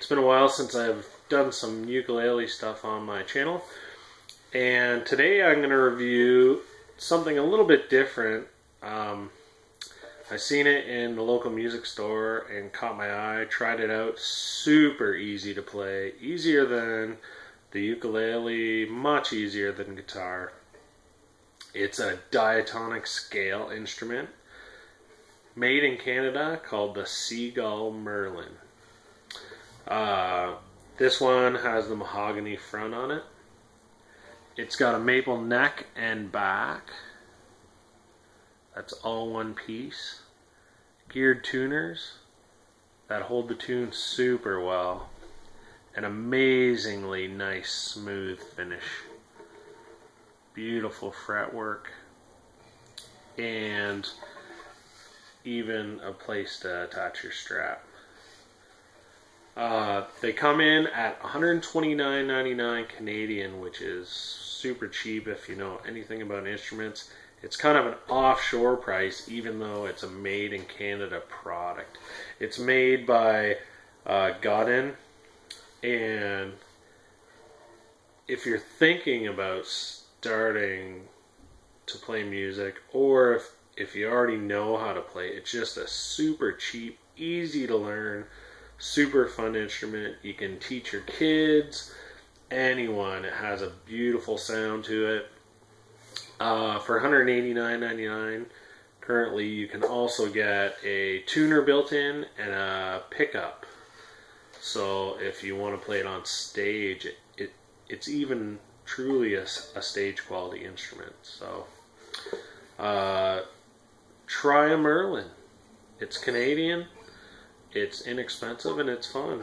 been a while since I've done some ukulele stuff on my channel, and today I'm going to review something a little bit different. I seen it in the local music store and caught my eye, tried it out. Super easy to play, easier than the ukulele, much easier than guitar. It's a diatonic scale instrument made in Canada called the Seagull Merlin. This one has the mahogany front on it. It's got a maple neck and back. That's all one piece. Geared tuners that hold the tune super well. An amazingly nice smooth finish. Beautiful fretwork. And even a place to attach your strap. They come in at $129.99 Canadian, which is super cheap if you know anything about instruments. It's kind of an offshore price, even though it's a made in Canada product. It's made by Godin, and if you're thinking about starting to play music, or if you already know how to play, it's just a super cheap, easy to learn, super fun instrument. You can teach your kids, anyone. It has a beautiful sound to it. For $189.99 currently, you can also get a tuner built in and a pickup. So if you want to play it on stage, it's even truly a stage quality instrument. So try a Merlin. It's Canadian, it's inexpensive, and it's fun.